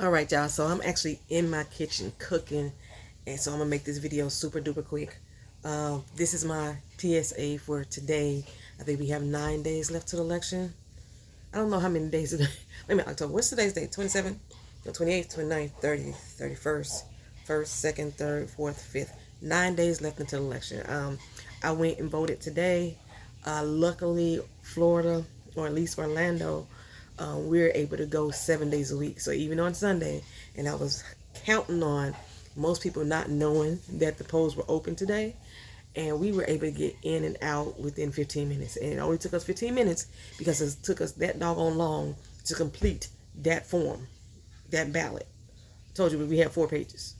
All right, y'all. So I'm actually in my kitchen cooking, and so I'm gonna make this video super duper quick. This is my PSA for today. I think we have 9 days left to the election. I don't know how many days it is. Wait a minute, October. What's today's date? 27th, no, 28th, 29th, 30th, 31st, 1st, 2nd, 3rd, 4th, 5th. 9 days left until the election. I went and voted today. Luckily, Florida, or at least Orlando, we're able to go 7 days a week. So even on Sunday, and I was counting on most people not knowing that the polls were open today, and we were able to get in and out within 15 minutes. And it only took us 15 minutes because it took us that doggone long to complete that form, that ballot. I told you we had 4 pages,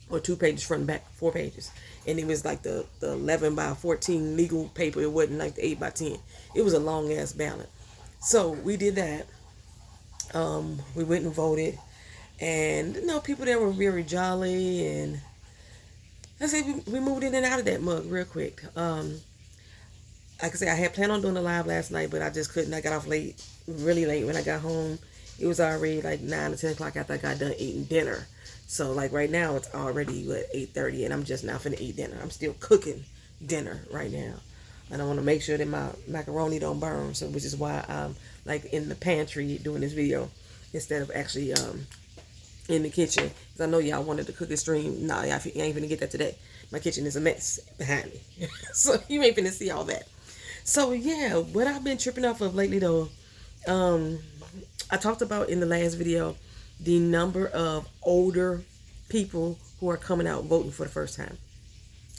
or 2 pages front and back, 4 pages. And it was like the 11 by 14 legal paper. It wasn't like the 8 by 10. It was a long ass ballot. So we did that. We went and voted, and people there were very jolly, and I say we moved in and out of that mug real quick. Like I said, I had planned on doing the live last night, but I just couldn't. I got off late, really late. When I got home, it was already like 9 or 10 o'clock after I got done eating dinner. So like right now, it's already 8:30, and I'm just now finna eat dinner. I'm still cooking dinner right now, and I want to make sure that my macaroni don't burn. So which is why I'm like in the pantry doing this video instead of actually in the kitchen, because I know y'all wanted to cook this stream. Nah, y'all ain't finna get that today. My kitchen is a mess behind me. So you ain't finna see all that. So yeah, what I've been tripping off of lately though, I talked about in the last video the number of older people who are coming out voting for the first time.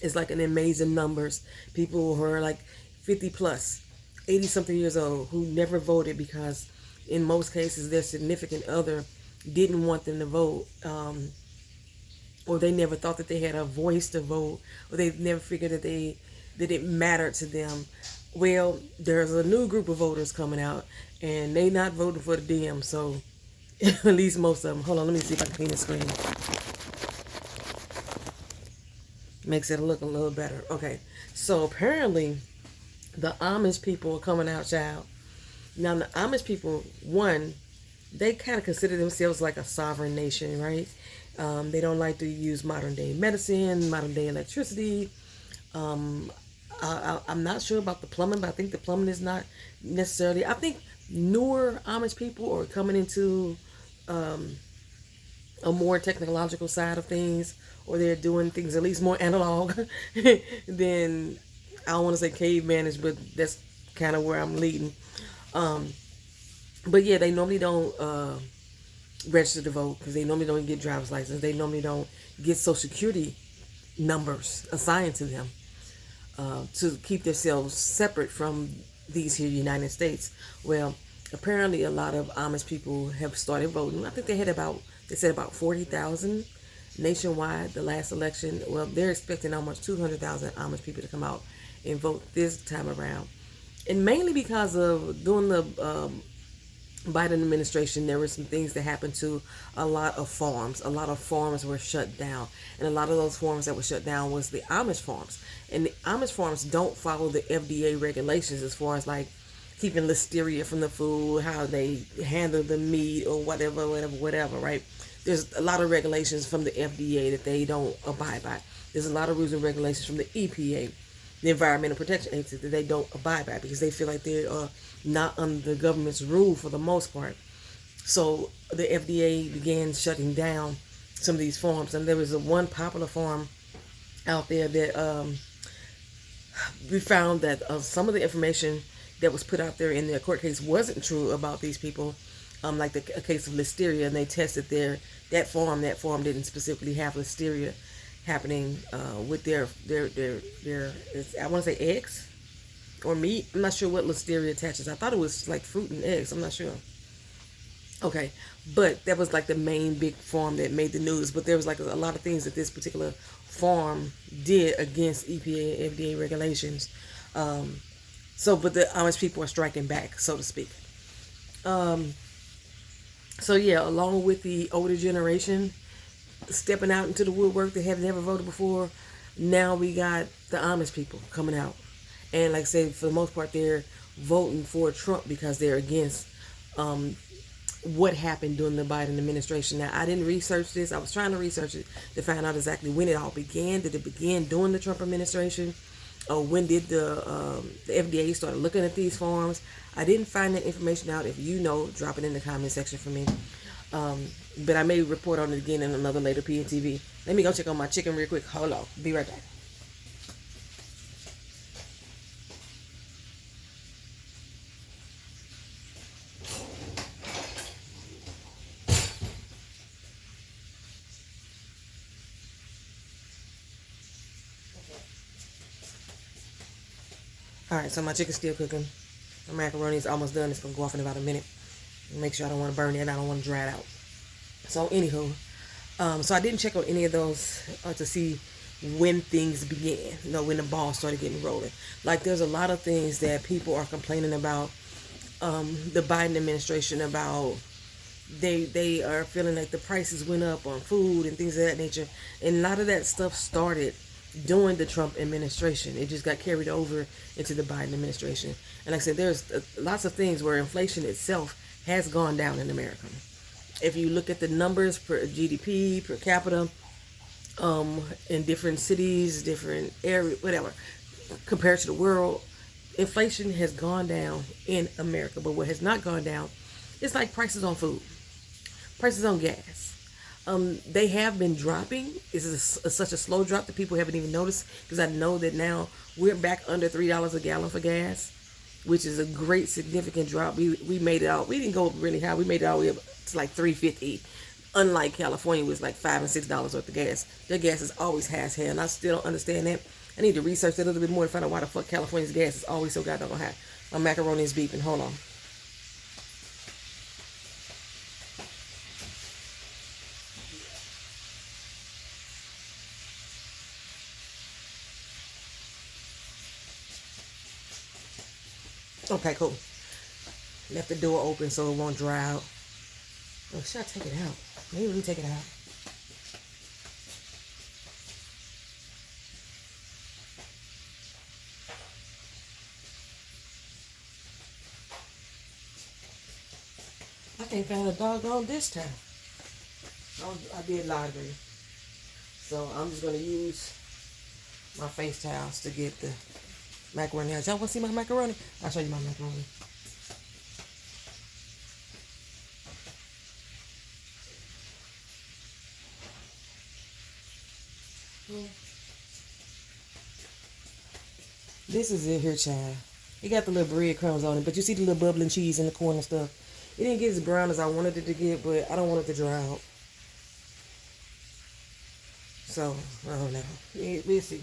It's like an amazing numbers. People who are like 50 plus, 80 something years old, who never voted because in most cases their significant other didn't want them to vote, or they never thought that they had a voice to vote, or they never figured that it mattered to them. Well, there's a new group of voters coming out, and they not voting for the DM. So at least most of them. Hold on, let me see if I can clean the screen. Makes it look a little better. Okay, so apparently the Amish people are coming out, child. Now the Amish people, one, they kind of consider themselves like a sovereign nation, right? They don't like to use modern day medicine, modern day electricity. I'm not sure about the plumbing, but I think the plumbing is not necessarily. I think newer Amish people are coming into a more technological side of things, or they're doing things at least more analog than, I don't want to say cavemanish, but that's kind of where I'm leading. But yeah, they normally don't register to vote because they normally don't get driver's license. They normally don't get social security numbers assigned to them to keep themselves separate from these here United States. Well, apparently a lot of Amish people have started voting. I think they said about 40,000 nationwide the last election. Well, they're expecting almost 200,000 Amish people to come out and vote this time around. And mainly because of during the Biden administration, there were some things that happened to a lot of farms. A lot of farms were shut down. And a lot of those farms that were shut down was the Amish farms. And the Amish farms don't follow the FDA regulations as far as like keeping listeria from the food, how they handle the meat or whatever, right? There's a lot of regulations from the FDA that they don't abide by. There's a lot of rules and regulations from the EPA, the Environmental Protection Agency, that they don't abide by because they feel like they are not under the government's rule for the most part. So the FDA began shutting down some of these farms, and there was one popular farm out there that we found that some of the information that was put out there in their court case wasn't true about these people, like a case of listeria, and they tested that farm didn't specifically have listeria happening with their I want to say eggs or meat. I'm not sure what listeria attaches. I thought it was like fruit and eggs. I'm not sure. Okay, but that was like the main big farm that made the news. But there was like a lot of things that this particular farm did against EPA and FDA regulations. But the Amish people are striking back, so to speak. So yeah, along with the older generation stepping out into the woodwork that have never voted before, now we got the Amish people coming out. And like I said, for the most part, they're voting for Trump because they're against what happened during the Biden administration. Now, I didn't research this. I was trying to research it to find out exactly when it all began. Did it begin during the Trump administration? Or when did the FDA start looking at these forms? I didn't find that information out. If you know, drop it in the comment section for me. But I may report on it again in another later PNTV. Let me go check on my chicken real quick. Hold on. Be right back. Alright, so my chicken's still cooking. My macaroni is almost done. It's going to go off in about a minute. Make sure I don't want to burn it and I don't want to dry it out. So, anywho, so I didn't check on any of those to see when things began, when the ball started getting rolling. Like, there's a lot of things that people are complaining about the Biden administration about. They are feeling like the prices went up on food and things of that nature. And a lot of that stuff started during the Trump administration. It just got carried over into the Biden administration. And like I said, there's lots of things where inflation itself has gone down in America. If you look at the numbers per GDP, per capita, in different cities, different areas, whatever, compared to the world, inflation has gone down in America. But what has not gone down is like prices on food, prices on gas. They have been dropping. This is such a slow drop that people haven't even noticed, because I know that now we're back under $3 a gallon for gas, which is a great significant drop. We made it out. We didn't go really high. We made it all the way up to like $3.50. Unlike California, was like $5 and $6 worth of gas. Their gas is always high as hell, and I still don't understand that. I need to research that a little bit more to find out why the fuck California's gas is always so goddamn high. My macaroni is beeping. Hold on. Okay, cool. Left the door open so it won't dry out. Oh, should I take it out? Maybe let me take it out. I can't find a doggone this time. I did laundry. So I'm just going to use my face towels to get the macaroni out. Y'all want to see my macaroni? I'll show you my macaroni. This is it here, child. It got the little breadcrumbs on it, but you see the little bubbling cheese in the corner and stuff. It didn't get as brown as I wanted it to get, but I don't want it to dry out. So, I don't know. We'll see.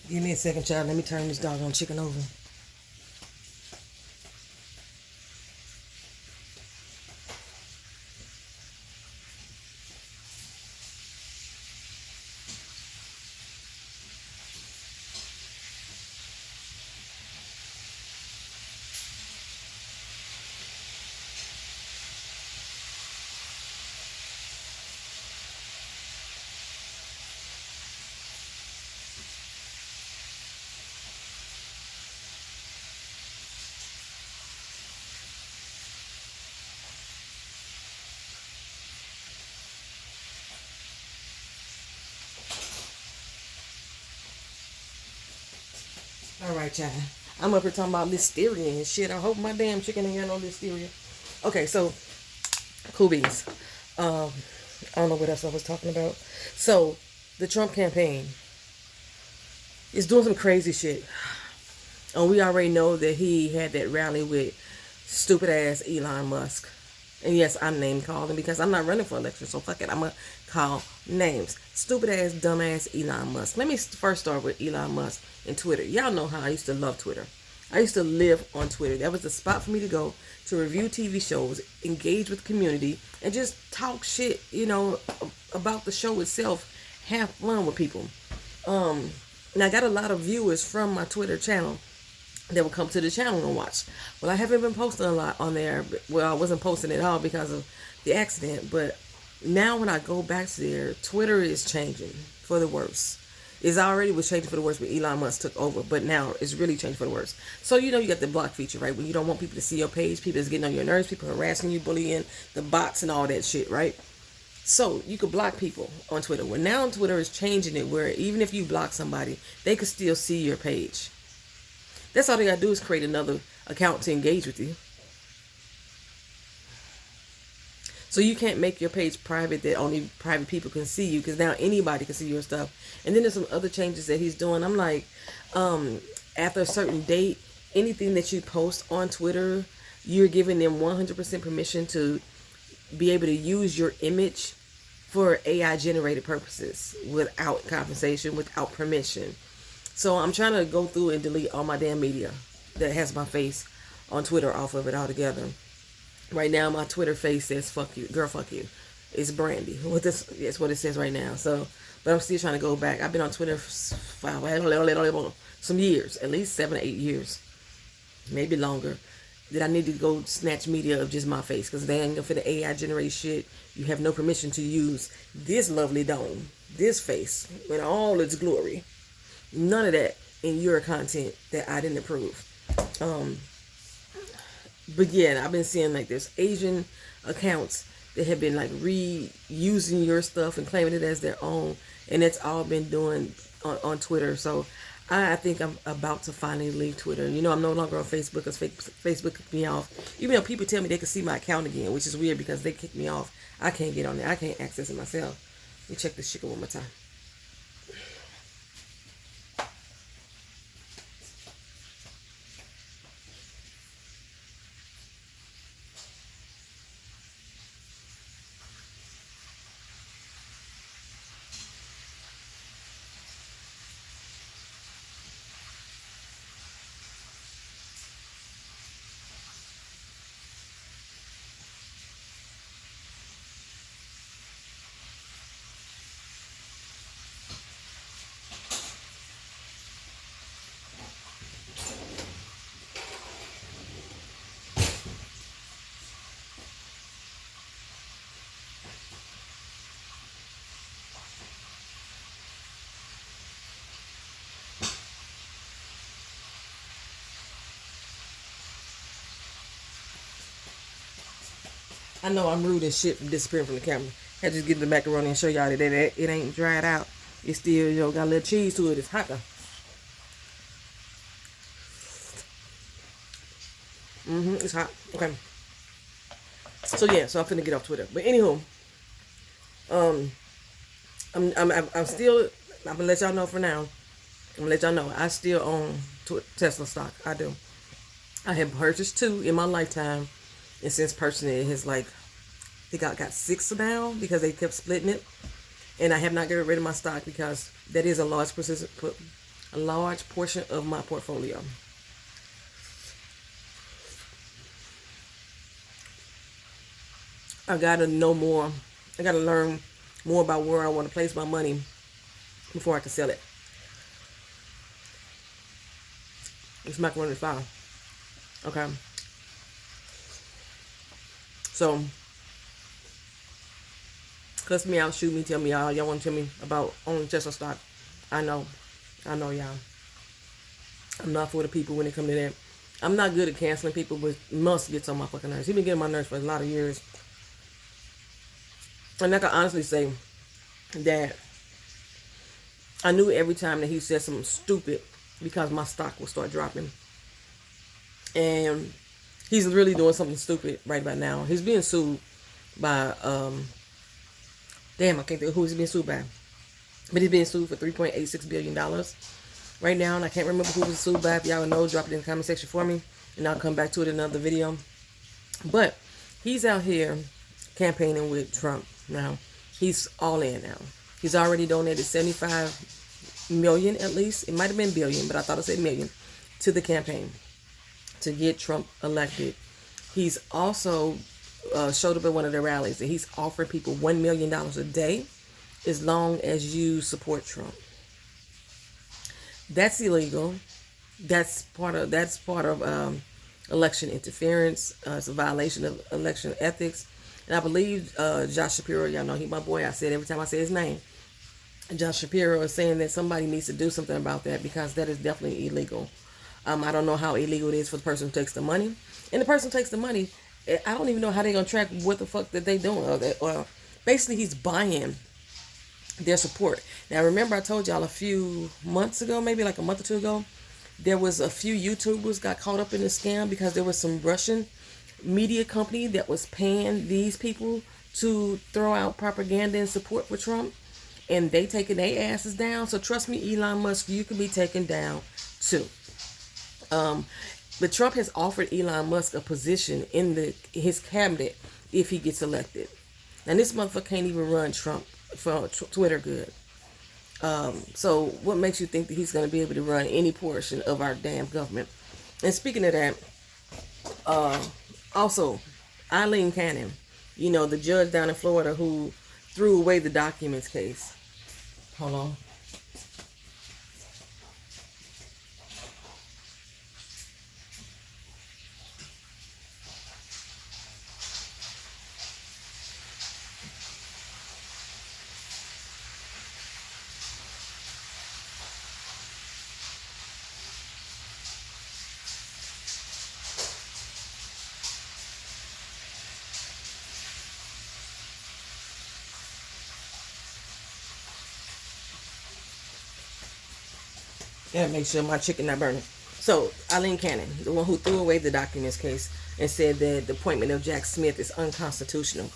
Give me a second, child. Let me turn this doggone chicken over. All right, y'all. I'm up here talking about listeria and shit. I hope my damn chicken ain't got no listeria. Okay, so cool beans. I don't know what else I was talking about. So the Trump campaign is doing some crazy shit. And we already know that he had that rally with stupid ass Elon Musk. And yes, I'm name calling because I'm not running for election, so fuck it. I'm going to call names. Stupid ass, dumb ass Elon Musk. Let me first start with Elon Musk and Twitter. Y'all know how I used to love Twitter. I used to live on Twitter. That was the spot for me to go to review TV shows, engage with the community, and just talk shit, about the show itself. Have fun with people. And I got a lot of viewers from my Twitter channel that will come to the channel and watch. Well, I haven't been posting a lot on there. Well, I wasn't posting at all because of the accident. But now when I go back to there, Twitter is changing for the worse. It's already was changing for the worse when Elon Musk took over, but now it's really changed for the worse. So you got the block feature, right? When you don't want people to see your page, people is getting on your nerves, people harassing you, bullying, the bots and all that shit, right? So you could block people on Twitter. Well, now Twitter is changing it where even if you block somebody, they could still see your page. That's all they gotta do is create another account to engage with you. So you can't make your page private that only private people can see you, because now anybody can see your stuff. And then there's some other changes that he's doing. I'm like, after a certain date, anything that you post on Twitter, you're giving them 100% permission to be able to use your image for AI generated purposes without compensation, without permission. So I'm trying to go through and delete all my damn media that has my face on Twitter off of it altogether. Right now, my Twitter face says "fuck you, girl, fuck you." It's Brandy. It's what it says right now. So, but I'm still trying to go back. I've been on Twitter for some years, at least 7 or 8 years, maybe longer. That I need to go snatch media of just my face, because they ain't for the AI generate shit. You have no permission to use this lovely dome, this face, in all its glory. None of that in your content that I didn't approve. But yeah, I've been seeing like there's Asian accounts that have been like reusing your stuff and claiming it as their own, and it's all been doing on Twitter. So I think I'm about to finally leave Twitter. I'm no longer on Facebook, because Facebook kicked me off. Even though people tell me they can see my account again, which is weird because they kicked me off. I can't get on there. I can't access it myself. Let me check this shit one more time. I know I'm rude as shit from disappearing from the camera. I had to just get the macaroni and show y'all that it ain't dried out. It's still, got a little cheese to it. It's hot though. It's hot. Okay. So yeah, so I'm finna get off Twitter. But anywho, I'm still. I'm gonna let y'all know for now. I'm gonna let y'all know I still own Tesla stock. I do. I have purchased 2 in my lifetime, and since purchasing it, has like, I think I got 6 now because they kept splitting it, and I have not gotten rid of my stock because that is a large portion of my portfolio. I gotta know more. I gotta learn more about where I want to place my money before I can sell it. This macaroni is fire. Okay. So, cuss me out, shoot me, tell me y'all want to tell me about owning Tesla stock. I know y'all. I'm not for the people when it comes to that. I'm not good at canceling people, but Musk gets on my fucking nerves. He's been getting my nerves for a lot of years. And I can honestly say that I knew every time that he said something stupid because my stock will start dropping. And he's really doing something stupid right about now. He's being sued by, damn, I can't think of who he's being sued by. But he's being sued for $3.86 billion right now. And I can't remember who was sued by. If y'all know, drop it in the comment section for me. And I'll come back to it in another video. But he's out here campaigning with Trump now. He's all in now. He's already donated 75 million at least. It might have been billion, but I thought it said million to the campaign to get Trump elected. He's also showed up at one of the rallies, and he's offering people $1 million a day as long as you support Trump. That's illegal. That's part of election interference. It's a violation of election ethics. And I believe Josh Shapiro, y'all know he my boy. I said every time I say his name, Josh Shapiro is saying that somebody needs to do something about that because that is definitely illegal. I don't know how illegal it is for the person who takes the money. And the person who takes the money, I don't even know how they're going to track what the fuck that they doing. Basically, he's buying their support. Now, remember I told y'all a few months ago, maybe like a month or two ago, there was a few YouTubers got caught up in the scam because there was some Russian media company that was paying these people to throw out propaganda and support for Trump, and they taking their asses down. So trust me, Elon Musk, you can be taken down too. But Trump has offered Elon Musk a position in his cabinet if he gets elected. And this motherfucker can't even run Trump for Twitter good. So what makes you think that he's going to be able to run any portion of our damn government? And speaking of that, also, Eileen Cannon, the judge down in Florida who threw away the documents case. Hold on. Yeah, make sure my chicken not burning. So, Eileen Cannon, the one who threw away the documents case and said that the appointment of Jack Smith is unconstitutional.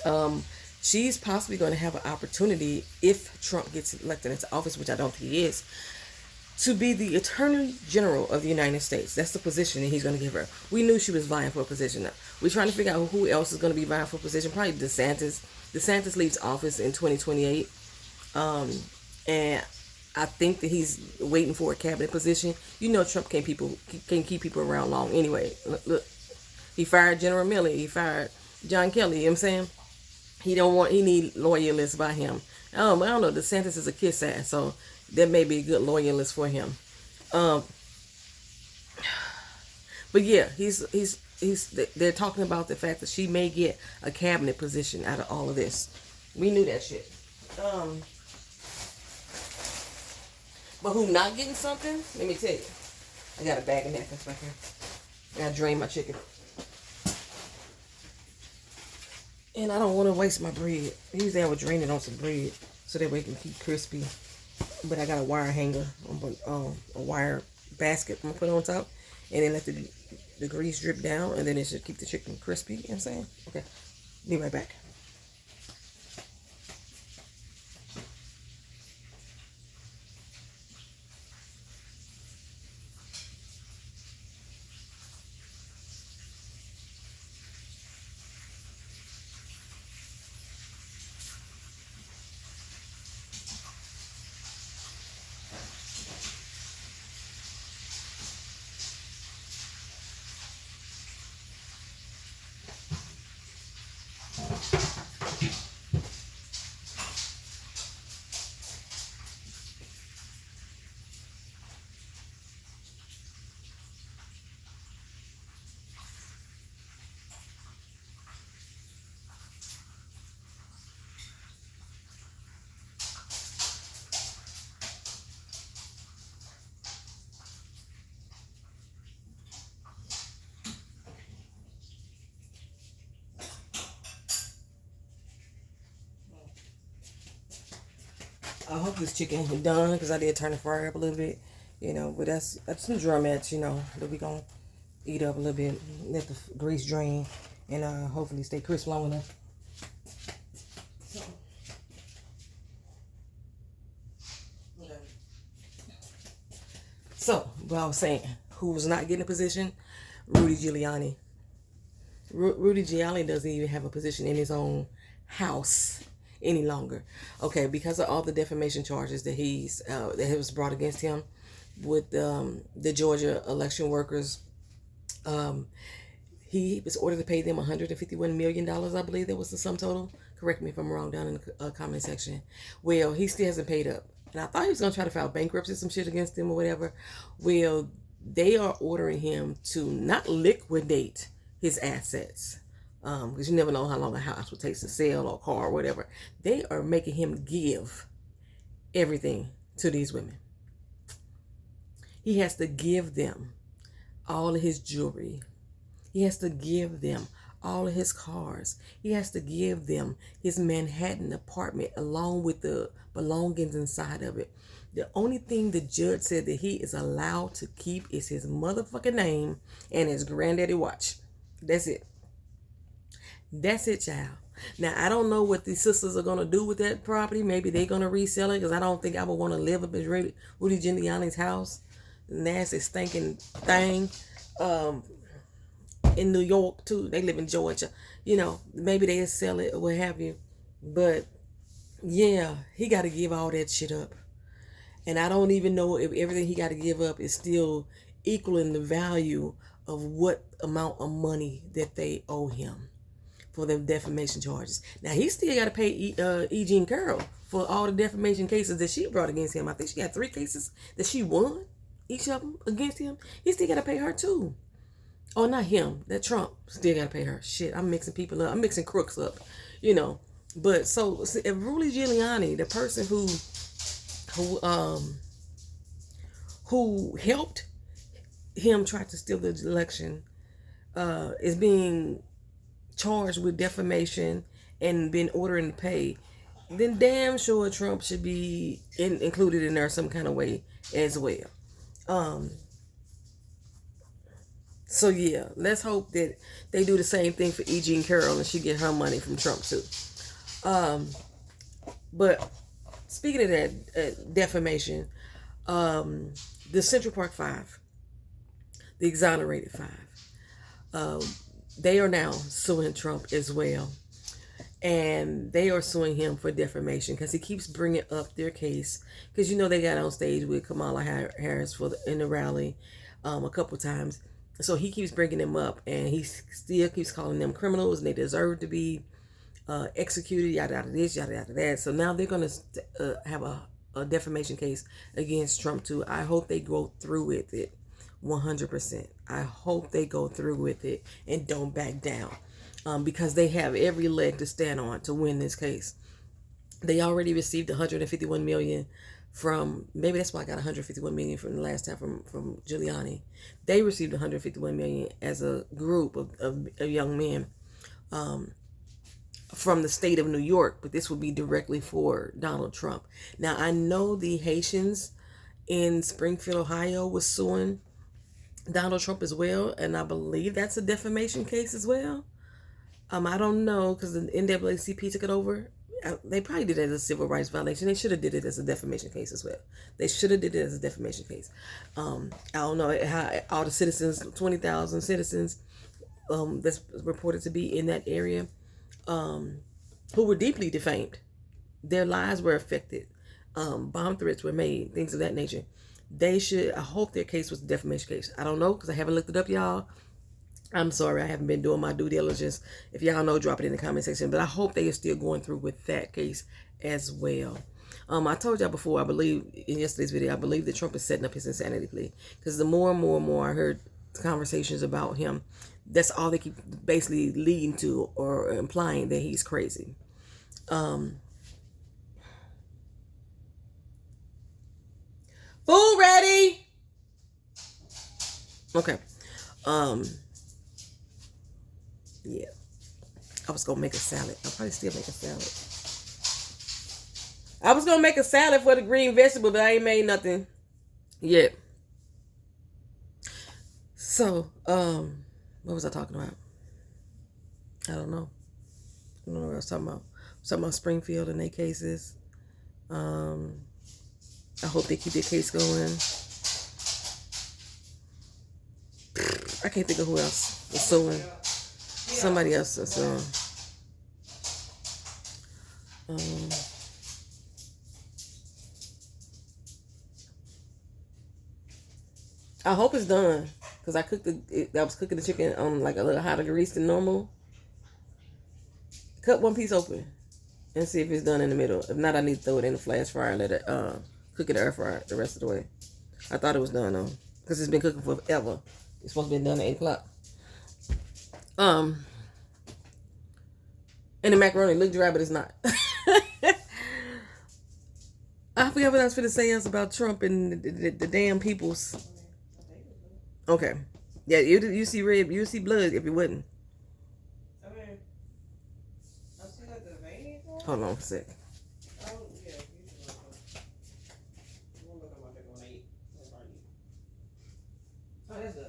Um, she's possibly going to have an opportunity, if Trump gets elected into office, which I don't think he is, to be the Attorney General of the United States. That's the position that he's going to give her. We knew she was vying for a position. We're trying to figure out who else is going to be vying for a position. Probably DeSantis. DeSantis leaves office in 2028. And I think that he's waiting for a cabinet position. Trump can't keep people around long anyway. Look, he fired General Milley. He fired John Kelly. You know what I'm saying? He need loyalists by him. I don't know. DeSantis is a kiss ass, so that may be a good loyalist for him. But yeah, they're talking about the fact that she may get a cabinet position out of all of this. We knew that shit. But who not getting something? Let me tell you. I got a bag of napkins back here. I gotta drain my chicken. And I don't want to waste my bread. Usually I would drain it on some bread so that way it can keep crispy. But I got a wire hanger, a wire basket I'm gonna put on top, and then let the grease drip down, and then it should keep the chicken crispy. You know what I'm saying? Okay, be right back. I hope this chicken is done because I did turn the fryer up a little bit, but that's some drumettes, that we gonna eat up a little bit, let the grease drain, and hopefully stay crisp long enough. So, okay. So, what I was saying, who was not getting a position? Rudy Giuliani. Rudy Giuliani doesn't even have a position in his own house any longer. Okay, because of all the defamation charges that that was brought against him with the Georgia election workers. He was ordered to pay them $151 million, I believe that was the sum total. Correct me if I'm wrong down in the comment section. Well, he still hasn't paid up. And I thought he was going to try to file bankruptcy, some shit against him or whatever. Well, they are ordering him to not liquidate his assets. Because you never know how long a house will take to sell or a car or whatever. They are making him give everything to these women. He has to give them all of his jewelry. He has to give them all of his cars. He has to give them his Manhattan apartment along with the belongings inside of it. The only thing the judge said that he is allowed to keep is his motherfucking name and his granddaddy watch. That's it. That's it, child. Now, I don't know what these sisters are going to do with that property. Maybe they're going to resell it, because I don't think I would want to live up in Rudy Giuliani's house. Nasty, stinking thing. In New York, too. They live in Georgia. You know, maybe they'll sell it or what have you. But, yeah, he got to give all that shit up. And I don't even know if everything he got to give up is still equaling the value of what amount of money that they owe him for the defamation charges. Now, he still got to pay E. Jean Carroll for all the defamation cases that she brought against him. I think she got 3 cases that she won, each of them against him. He still got to pay her, too. Oh, not him. That Trump still got to pay her. Shit, I'm mixing people up. I'm mixing crooks up, you know. But so if Rudy Giuliani, the person who helped him try to steal the election, is being charged with defamation and been ordering to pay, then damn sure Trump should be included in there some kind of way as well. So yeah, let's hope that they do the same thing for E. Jean Carroll and she get her money from Trump too. But speaking of that defamation, the Central Park Five, the exonerated 5, they are now suing Trump as well. And they are suing him for defamation because he keeps bringing up their case. Because, you know, they got on stage with Kamala Harris in the rally a couple times. So he keeps bringing them up, and he still keeps calling them criminals, and they deserve to be executed, yada, yada, this, yada, yada, that. So now they're going to have a defamation case against Trump, too. I hope they go through with it 100%. I hope they go through with it and don't back down, because they have every leg to stand on to win this case. They already received $151 million from, maybe that's why I got $151 million from the last time from Giuliani. They received $151 million as a group of young men from the state of New York, but this would be directly for Donald Trump. Now, I know the Haitians in Springfield, Ohio was suing Donald Trump as well, and I believe that's a defamation case as well. I don't know, because the NAACP took it over. They probably did it as a civil rights violation. They should have did it as a defamation case as well. They should have did it as a defamation case. I don't know how all the citizens, 20,000 citizens, that's reported to be in that area, who were deeply defamed. Their lives were affected. Bomb threats were made, things of that nature. They should, I hope their case was a defamation case. I don't know, because I haven't looked it up, y'all. I'm sorry, I haven't been doing my due diligence. If y'all know, drop it in the comment section. But I hope they are still going through with that case as well. I told y'all before, I believe, in yesterday's video, I believe that Trump is setting up his insanity plea. Because the more and more I heard conversations about him, that's all they keep basically leading to or implying that he's crazy. Food ready? Okay. Yeah. I was gonna make a salad. I'll probably still make a salad. I was gonna make a salad for the green vegetable, but I ain't made nothing yet. So, what was I talking about? I don't know. I don't know what I was talking about. I was talking about Springfield and their cases. I hope they keep their case going. I can't think of who else is suing. Somebody else is suing. I hope it's done, because I was cooking the chicken on like a little hotter grease than normal. Cut one piece open and see if it's done in the middle. If not, I need to throw it in the flash fryer and let it cook in the air fryer the rest of the way. I thought it was done though, because it's been cooking forever. It's supposed to be done at 8 o'clock. And the macaroni looked dry, but it's not. I forgot what I was going to say else about Trump and the damn peoples. Okay. Yeah, you see red, you see blood if it wouldn't. Hold on a sec. Oh, that's good.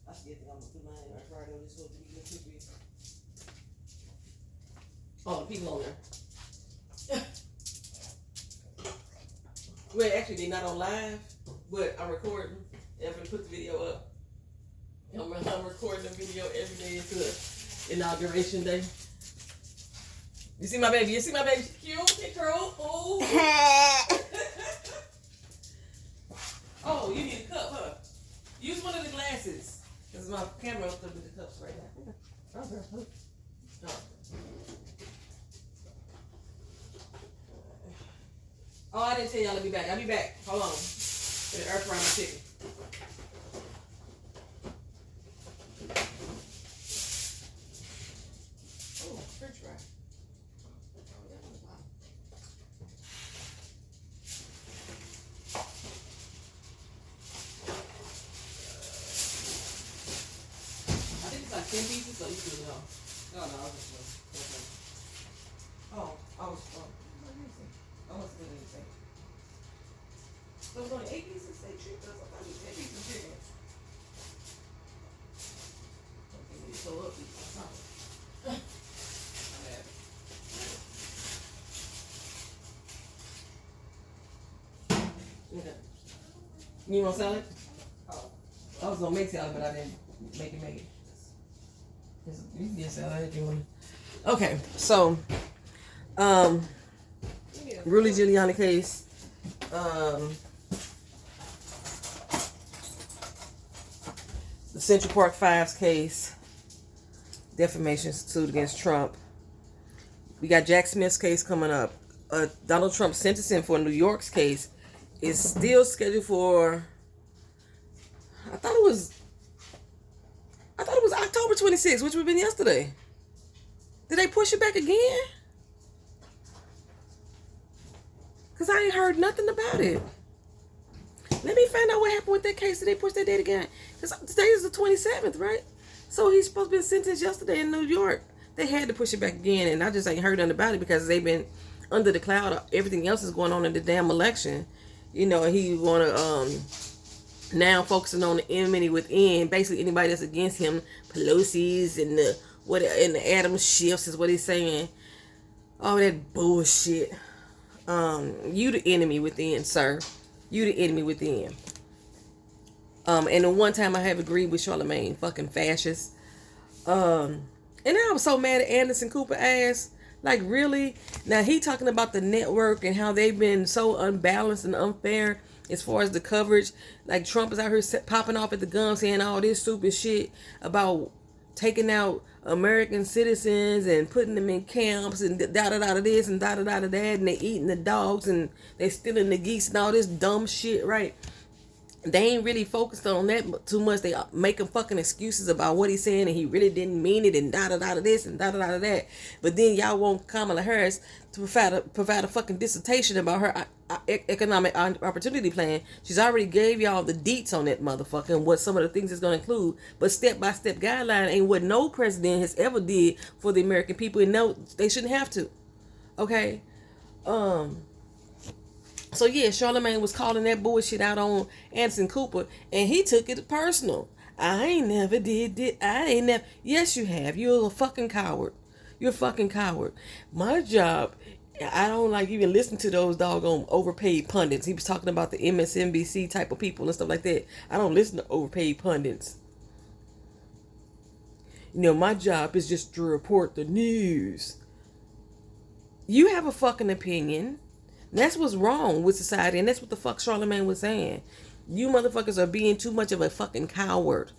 I still think I'm gonna put mine in my car though. This will be good cookie. Oh, the people on there. Well, actually, they're not on live, but I'm recording. And I'm gonna put the video up. I'm recording the video every day until Inauguration Day. You see my baby? You see my baby? Cute, control. Oh. Oh, you need a cup, huh? Use one of the glasses. Because my camera up with the cups right now. Oh. Oh, I didn't tell y'all to be back. I'll be back. Hold on. For the air fryer chicken. Oh, french fry. I think it's like 10 pieces, so you can know. No, I was just okay. Oh, I was I wasn't doing anything. So it's only 8 pieces, they tricked us. I thought it was 10 pieces chicken. Okay, we so up these. Okay. You want salad? Oh. I was gonna make salad, but I didn't make it. You can get salad if you want. Okay, so Rudy Giuliani case. The Central Park Fives case. Defamation suit against Trump. We got Jack Smith's case coming up. Donald Trump's sentencing for New York's case is still scheduled for. I thought it was October 26th, which would have been yesterday. Did they push it back again? Because I ain't heard nothing about it. Let me find out what happened with that case. Did they push that date again? Because today is the 27th, right? So he's supposed to be sentenced yesterday in New York. They had to push it back again, and I just ain't heard nothing about it because they've been under the cloud. Everything else is going on in the damn election. You know, he want to now focusing on the enemy within. Basically, anybody that's against him, Pelosi's and the Adam Schiff's is what he's saying. All that bullshit. You the enemy within, sir. You the enemy within. And the one time I have agreed with Charlemagne, fucking fascist. And I was so mad at Anderson Cooper ass. Like, really? Now, he talking about the network and how they've been so unbalanced and unfair as far as the coverage. Like, Trump is out here popping off at the gum saying all this stupid shit about taking out American citizens and putting them in camps and da-da-da-da this and da-da-da-da that, and they eating the dogs and they stealing the geese and all this dumb shit, right? They ain't really focused on that too much. They making fucking excuses about what he's saying and he really didn't mean it and da-da-da-da this and da-da-da-da that. But then y'all want Kamala Harris to provide a fucking dissertation about her economic opportunity plan. She's already gave y'all the deets on that motherfucker and what some of the things it's going to include. But step-by-step guideline ain't what no president has ever did for the American people. And no, they shouldn't have to. Okay? So yeah, Charlemagne was calling that bullshit out on Anderson Cooper, and he took it personal. I ain't never did it. I ain't never. Yes, you have. You're a fucking coward. You're a fucking coward. My job, I don't like even listen to those doggone overpaid pundits. He was talking about the MSNBC type of people and stuff like that. I don't listen to overpaid pundits. You know, my job is just to report the news. You have a fucking opinion. That's what's wrong with society, and that's what the fuck Charlemagne was saying. You motherfuckers are being too much of a fucking coward.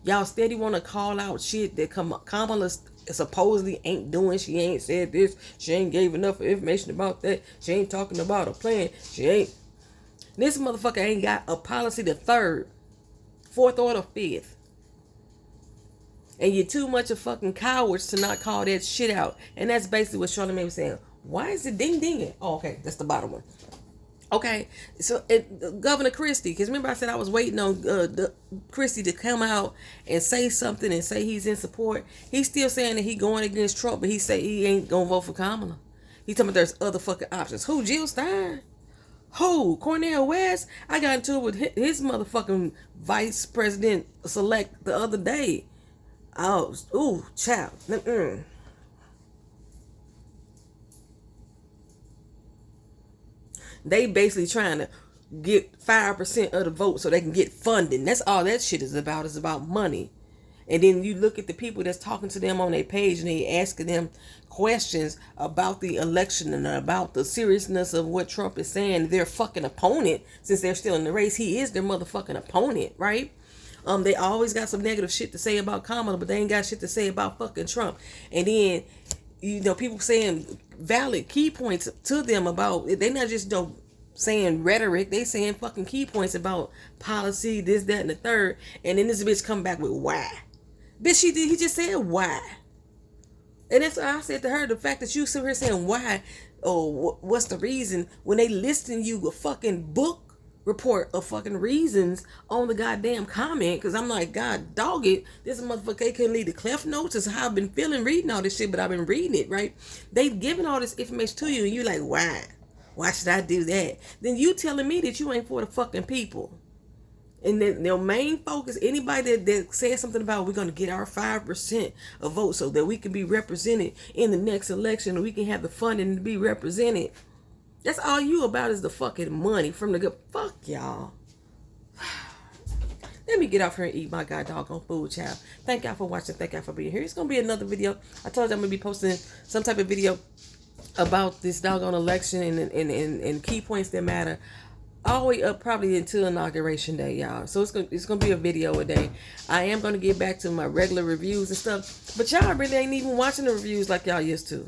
Y'all steady want to call out shit that Kamala supposedly ain't doing. She ain't said this. She ain't gave enough information about that. She ain't talking about a plan. She ain't. This motherfucker ain't got a policy the third, fourth, or the fifth. And you're too much of fucking cowards to not call that shit out. And that's basically what Charlamagne was saying. Why is it ding dinging? Oh, okay. That's the bottom one. Okay. So Governor Christie, because remember I said I was waiting on Christie to come out and say something and say he's in support. He's still saying that he going against Trump, but he say he ain't going to vote for Kamala. He's talking about there's other fucking options. Who? Jill Stein? Who? Cornel West? I got into it with his motherfucking vice president select the other day. Oh, ooh, child. They basically trying to get 5% of the vote so they can get funding. That's all that shit is about. It's about money. And then you look at the people that's talking to them on their page and they asking them questions about the election and about the seriousness of what Trump is saying. Their fucking opponent, since they're still in the race, he is their motherfucking opponent, right? They always got some negative shit to say about Kamala, but they ain't got shit to say about fucking Trump. And then, you know, people saying valid key points to them about, they not just saying rhetoric, they saying fucking key points about policy, this, that, and the third. And then this bitch come back with why. Bitch, he just said why. And that's what I said to her, the fact that you sit here saying why, or what's the reason, when they listing you a fucking book report of fucking reasons on the goddamn comment, because I'm like, God dog it, this motherfucker they couldn't leave the cleft notes. Is how I've been feeling reading all this shit, but I've been reading it, right? They've given all this information to you and you like, why should I do that? Then you telling me that you ain't for the fucking people. And then their main focus, anybody that says something about we're going to get our 5% of votes so that we can be represented in the next election, and we can have the funding to be represented. That's all you about is the fucking money from the good. Fuck y'all. Let me get off here and eat my god doggone food, child. Thank y'all for watching. Thank y'all for being here. It's going to be another video. I told you I'm going to be posting some type of video about this doggone election and key points that matter all the way up probably until Inauguration Day, y'all. So it's gonna be a video a day. I am going to get back to my regular reviews and stuff. But y'all really ain't even watching the reviews like y'all used to.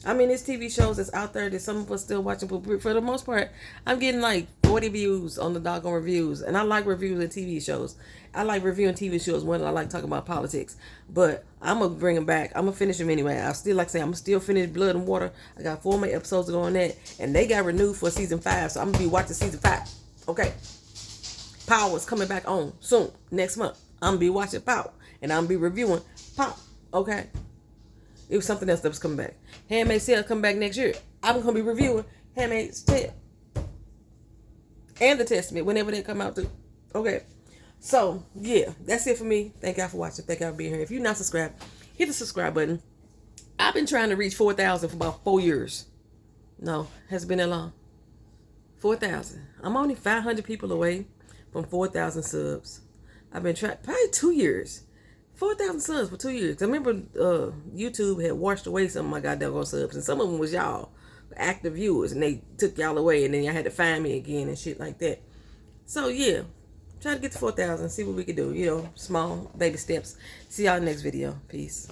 I mean, there's TV shows that's out there that some of us still watching, but for the most part, I'm getting like 40 views on the doggone reviews. And I like reviews of TV shows. I like reviewing TV shows more than I like talking about politics. But I'm going to bring them back. I'm going to finish them anyway. I still like to say, I'm going to still finish Blood and Water. I got 4 more episodes to go on that. And they got renewed for season 5. So I'm going to be watching season 5. Okay. Power is coming back on soon. Next month. I'm going to be watching Power. And I'm going to be reviewing Power. Okay. It was something else that was coming back. Handmaid's Tale come back next year. I'm going to be reviewing Handmaid's Tale. And the Testament whenever they come out too. Okay. So, yeah. That's it for me. Thank y'all for watching. Thank y'all for being here. If you're not subscribed, hit the subscribe button. I've been trying to reach 4,000 for about 4 years. No, has it been that long? 4,000. I'm only 500 people away from 4,000 subs. I've been trying, probably 2 years. 4,000 subs for 2 years. I remember YouTube had washed away some of my goddamn subs, and some of them was y'all active viewers, and they took y'all away, and then y'all had to find me again and shit like that. So yeah, try to get to 4,000, see what we can do. You know, small baby steps. See y'all next video. Peace.